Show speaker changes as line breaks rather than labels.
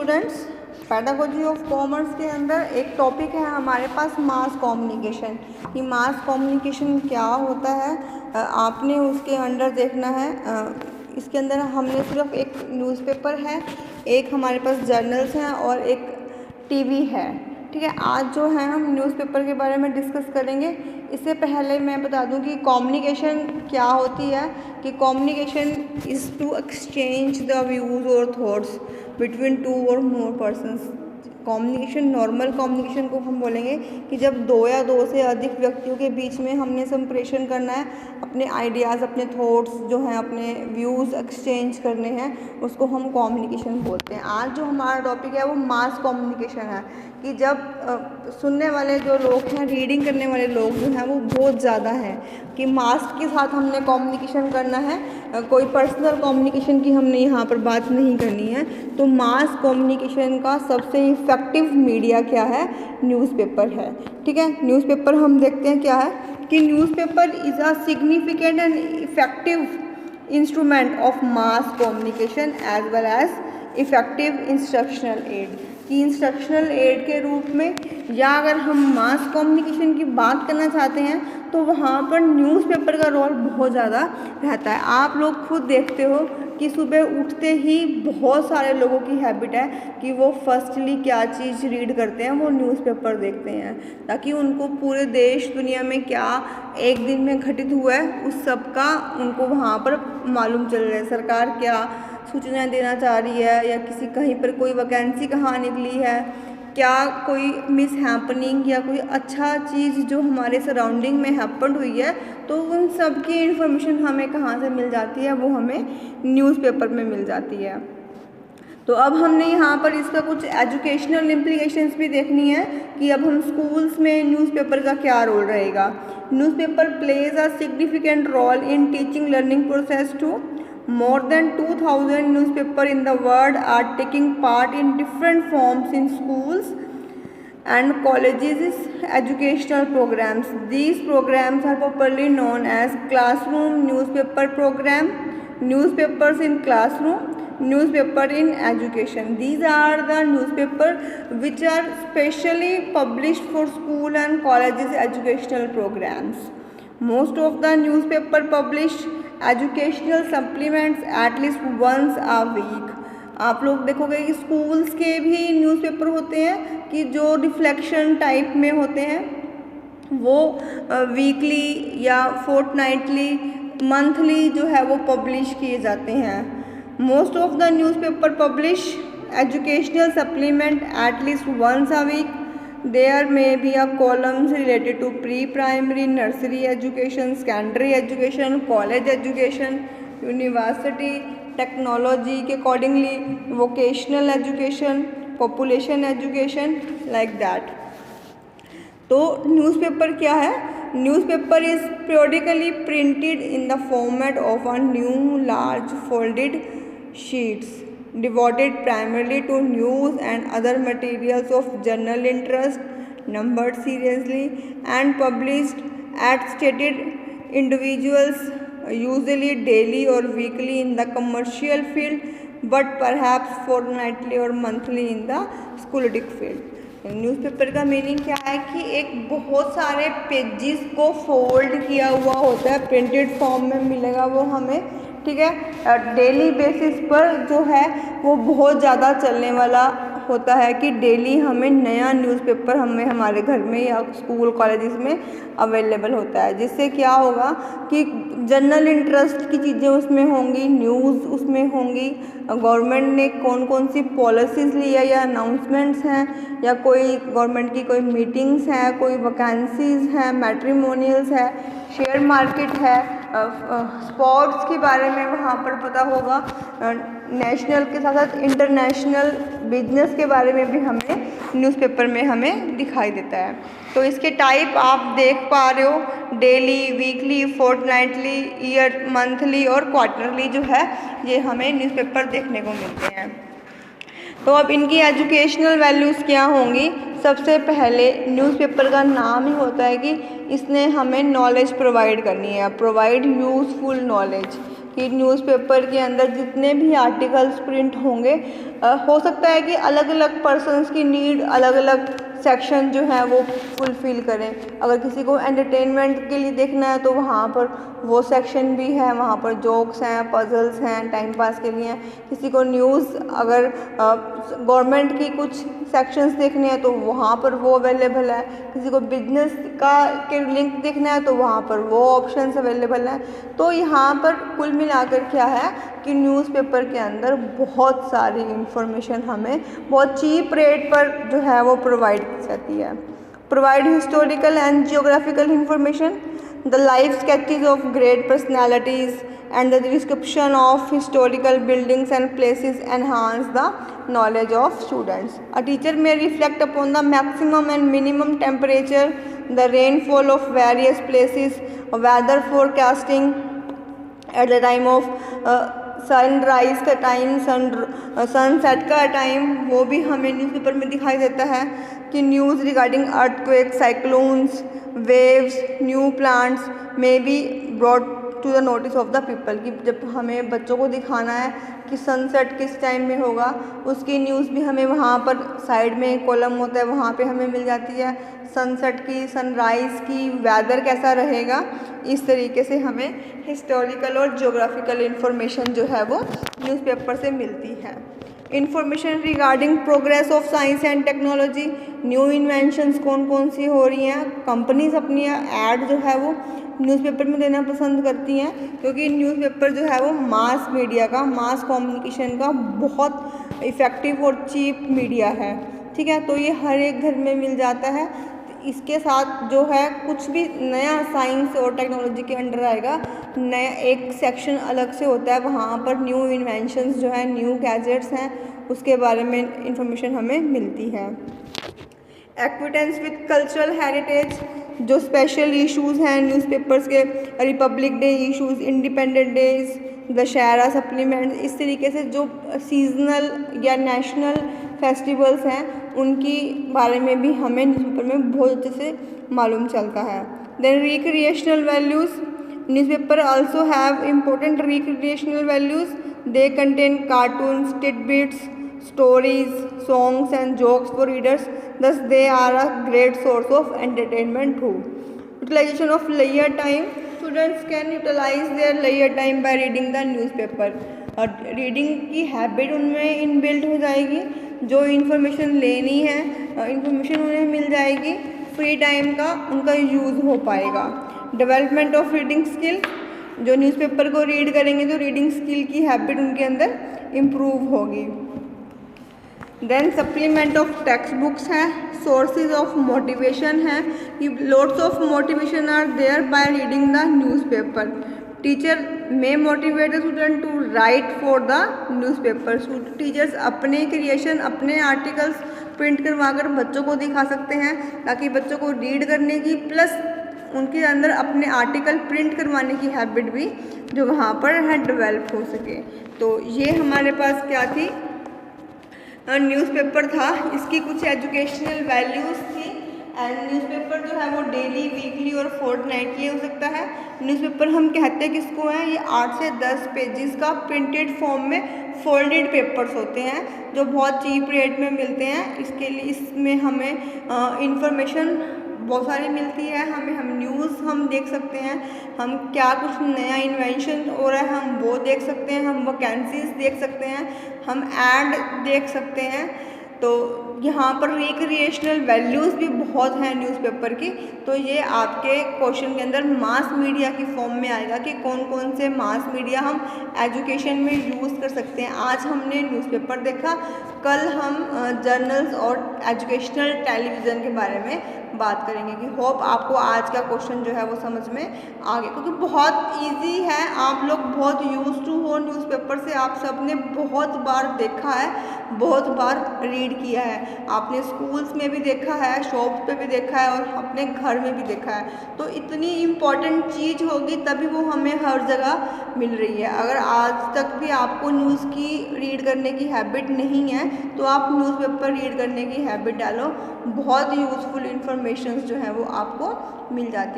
Students, pedagogy of commerce के अंदर एक टॉपिक है हमारे पास मास कम्युनिकेशन। कि मास कम्युनिकेशन क्या होता है आपने उसके अंदर देखना है। इसके अंदर हमने सिर्फ एक न्यूज़पेपर है, एक हमारे पास जर्नल्स हैं और एक टीवी है। ठीक है, आज जो है हम न्यूज़पेपर के बारे में डिस्कस करेंगे। इससे पहले मैं बता दूं कि कम्युनिकेशन क्या होती है। कि communication is to exchange the views और थॉट्स बिटवीन टू और more persons. Communication, normal communication को हम बोलेंगे कि जब दो या दो से अधिक व्यक्तियों के बीच में हमने संप्रेषण करना है, अपने आइडियाज़, अपने थॉट्स जो हैं, अपने व्यूज़ एक्सचेंज करने हैं, उसको हम कम्युनिकेशन बोलते हैं। आज जो हमारा टॉपिक है वो मास कम्युनिकेशन है। कि जब सुनने वाले जो लोग हैं, रीडिंग करने वाले लोग जो हैं वो बहुत ज़्यादा हैं, कि मास के साथ हमने कम्युनिकेशन करना है, कोई पर्सनल कम्युनिकेशन की हमने यहाँ पर बात नहीं करनी है। तो मास कम्युनिकेशन का सबसे इफ़ेक्टिव मीडिया क्या है? न्यूज़पेपर है। ठीक है, न्यूज़पेपर हम देखते हैं क्या है कि newspaper is a significant and effective instrument of mass communication as well as effective instructional aid. कि इंस्ट्रक्शनल एड के रूप में, या अगर हम मास कम्युनिकेशन की बात करना चाहते हैं तो वहाँ पर न्यूज़पेपर का रोल बहुत ज़्यादा रहता है। आप लोग खुद देखते हो कि सुबह उठते ही बहुत सारे लोगों की हैबिट है कि वो फर्स्टली क्या चीज़ रीड करते हैं, वो न्यूज़पेपर देखते हैं, ताकि उनको पूरे देश दुनिया में क्या एक दिन में घटित हुआ है उस सब का उनको वहाँ पर मालूम चल रहा है। सरकार क्या सूचना देना चाह रही है, या किसी कहीं पर कोई वैकेंसी कहाँ निकली है, क्या कोई मिस हैपनिंग या कोई अच्छा चीज़ जो हमारे सराउंडिंग में हैपन हुई है, तो उन सब की इन्फॉर्मेशन हमें कहाँ से मिल जाती है? वो हमें न्यूज़पेपर में मिल जाती है। तो अब हमने यहाँ पर इसका कुछ एजुकेशनल इम्प्लीकेशंस भी देखनी है कि अब हम स्कूल्स में न्यूज़पेपर का क्या रोल रहेगा। Newspaper plays a significant role in teaching learning process too. More than 2000 newspapers in the world are taking part in different forms in schools and colleges educational programs. These programs are popularly known as classroom newspaper program, newspapers in classroom, newspaper in education. These are the newspapers which are specially published for school and colleges educational programs. Most of the newspaper publish educational supplements at least once a week. आप लोग देखोगे कि schools के भी newspaper होते हैं कि जो रिफ्लेक्शन टाइप में होते हैं, वो वीकली या फोर्टनाइटली, मंथली जो है वो पब्लिश किए जाते हैं। Most of the newspaper publish educational supplement at least once a week. There may be a columns related to pre-primary, nursery education, secondary education, college education, university, technology के accordingly, vocational education, population education, like that. तो newspaper क्या है? Newspaper is periodically printed in the format of a new large folded sheets devoted primarily to news and other materials of general interest, numbered seriously and published at stated individuals, usually daily or weekly in the commercial field, but perhaps fortnightly or monthly in the scholastic field. Newspaper का meaning क्या है कि एक बहुत सारे pages को fold किया हुआ होता है, प्रिंटेड फॉर्म में मिलेगा वो हमें। ठीक है, डेली बेसिस पर जो है वो बहुत ज़्यादा चलने वाला होता है कि डेली हमें नया न्यूज़पेपर हमें हमारे घर में या स्कूल कॉलेजेस में अवेलेबल होता है। जिससे क्या होगा कि जनरल इंटरेस्ट की चीज़ें उसमें होंगी, न्यूज़ उसमें होंगी, गवर्नमेंट ने कौन कौन सी पॉलिसीज़ ली है या अनाउंसमेंट्स हैं, या कोई गवर्नमेंट की कोई मीटिंग्स हैं, कोई वैकेंसीज़ हैं, मैट्रिमोनियल्स है, शेयर मार्केट है, स्पोर्ट्स के बारे में वहाँ पर पता होगा, नेशनल के साथ साथ इंटरनेशनल बिजनेस के बारे में भी हमें न्यूज़पेपर में हमें दिखाई देता है। तो इसके टाइप आप देख पा रहे हो, daily, weekly, fortnightly, year, monthly और क्वार्टरली जो है ये हमें न्यूज़पेपर देखने को मिलते हैं। तो अब इनकी एजुकेशनल वैल्यूज़ क्या होंगी? सबसे पहले न्यूज़पेपर का नाम ही होता है कि इसने हमें नॉलेज प्रोवाइड करनी है, प्रोवाइड यूज़फुल नॉलेज। कि न्यूज़पेपर के अंदर जितने भी आर्टिकल्स प्रिंट होंगे हो सकता है कि अलग अलग पर्सन्स की नीड अलग अलग सेक्शन जो है वो फुलफ़िल करें। अगर किसी को एंटरटेनमेंट के लिए देखना है तो वहाँ पर वो सेक्शन भी है, वहाँ पर जोक्स हैं, पजल्स हैं, टाइम पास के लिए हैं। किसी को न्यूज़ अगर गवर्नमेंट की कुछ सेक्शंस देखने हैं तो वहाँ पर वो अवेलेबल है। किसी को बिजनेस का के लिंक देखना है तो वहाँ पर वो ऑप्शंस अवेलेबल हैं। तो यहाँ पर कुल मिलाकर क्या है कि न्यूज़पेपर के अंदर बहुत सारी इंफॉर्मेशन हमें बहुत चीप रेट पर जो है वो प्रोवाइड की जाती है। Provide historical and geographical information, the life sketches of great personalities and the description of historical buildings and places enhance the knowledge of students. A teacher may reflect upon the maximum and minimum temperature, the rainfall of various places, weather forecasting at the time of sunrise का time, sunset का time, वो भी हमें newspaper में दिखाई देता है कि news regarding earthquake, cyclones, waves, new plants may be brought to the notice of the people. कि जब हमें बच्चों को दिखाना है कि सनसेट किस टाइम में होगा, उसकी न्यूज़ भी हमें वहाँ पर साइड में एक कॉलम होता है, वहाँ पे हमें मिल जाती है। सनसेट की, सनराइज़ की, वेदर कैसा रहेगा, इस तरीके से हमें हिस्टोरिकल और ज्योग्राफिकल इंफॉर्मेशन जो है वो न्यूज़पेपर से मिलती है। Information regarding progress of science and technology, new inventions कौन कौन सी हो रही हैं। कंपनीज अपनी ऐड जो है वो न्यूज़पेपर में देना पसंद करती हैं, क्योंकि न्यूज़पेपर जो है वो मास मीडिया का, मास कम्युनिकेशन का बहुत इफ़ेक्टिव और चीप मीडिया है। ठीक है, तो ये हर एक घर में मिल जाता है। इसके साथ जो है कुछ भी नया साइंस और टेक्नोलॉजी के अंडर आएगा, नया एक सेक्शन अलग से होता है, वहाँ पर न्यू इन्वेंशंस जो हैं, न्यू गैजेट्स हैं, उसके बारे में इंफॉर्मेशन हमें मिलती है। एक्विटेंस विद कल्चरल हेरिटेज, जो स्पेशल इश्यूज़ हैं न्यूज़पेपर्स के, Republic day issues, independent days, Dussehra supplement, इस तरीके से जो सीजनल या नेशनल फेस्टिवल्स हैं उनकी बारे में भी हमें न्यूज़पेपर में बहुत अच्छे से मालूम चलता है। Then recreational values, newspaper also have important recreational values, they contain cartoons, tidbits, stories, songs and jokes for readers, thus they are a great source of entertainment too. Utilization of leisure time, students can utilize their leisure time by reading the newspaper. और reading की habit उनमें inbuilt हो जाएगी, जो information लेनी है information उन्हें मिल जाएगी, फ्री टाइम का उनका यूज़ हो पाएगा। डेवलपमेंट ऑफ रीडिंग स्किल, जो न्यूज़पेपर को रीड करेंगे तो रीडिंग स्किल की हैबिट उनके अंदर इम्प्रूव होगी। Then supplement of text books हैं, सोर्सेज ऑफ मोटिवेशन है, lots of motivation are there by reading the newspaper. Teacher may motivate the student to write for the newspaper. Teachers अपने creation, अपने articles print करवा कर बच्चों को दिखा सकते हैं, ताकि बच्चों को रीड करने की प्लस उनके अंदर अपने आर्टिकल प्रिंट करवाने की हैबिट भी जो वहाँ पर है डेवलप हो सके। तो ये हमारे पास क्या थी, न्यूज़पेपर था, इसकी कुछ एजुकेशनल वैल्यूज़ थी। एंड न्यूज़पेपर जो है वो डेली, वीकली और फोर्टनाइटली हो सकता है। न्यूज़पेपर हम कहते किसको हैं, ये 8 से 10 पेजेस का प्रिंटेड फॉर्म में फोल्डेड पेपर्स होते हैं, जो बहुत चीप रेट में मिलते हैं। इसके लिए इसमें हमें इंफॉर्मेशन बहुत सारी मिलती है, हम न्यूज़ हम देख सकते हैं, हम क्या कुछ नया इन्वेंशन हो रहा है हम वो देख सकते हैं, हम वैकेंसीज देख सकते हैं, हम ऐड देख सकते हैं। तो यहाँ पर रिक्रिएशनल वैल्यूज़ भी बहुत हैं न्यूज़पेपर की। तो ये आपके क्वेश्चन के अंदर मास मीडिया की फॉर्म में आएगा कि कौन कौन से मास मीडिया हम एजुकेशन में यूज़ कर सकते हैं। आज हमने न्यूज़पेपर देखा, कल हम जर्नल्स और एजुकेशनल टेलीविज़न के बारे में बात करेंगे। कि होप आपको आज का क्वेश्चन जो है वो समझ में आ गया, क्योंकि बहुत इजी है, आप लोग बहुत यूज टू हो न्यूज़पेपर से, आप सब ने बहुत बार देखा है, बहुत बार रीड किया है, आपने स्कूल्स में भी देखा है, शॉप्स पे भी देखा है और अपने घर में भी देखा है। तो इतनी इम्पॉर्टेंट चीज़ होगी तभी वो हमें हर जगह मिल रही है। अगर आज तक भी आपको न्यूज़ की रीड करने की हैबिट नहीं है तो आप न्यूज़पेपर रीड करने की हैबिट डालो, बहुत यूज़फुल इन्फॉर्मेशन जो है वो आपको मिल जाती है।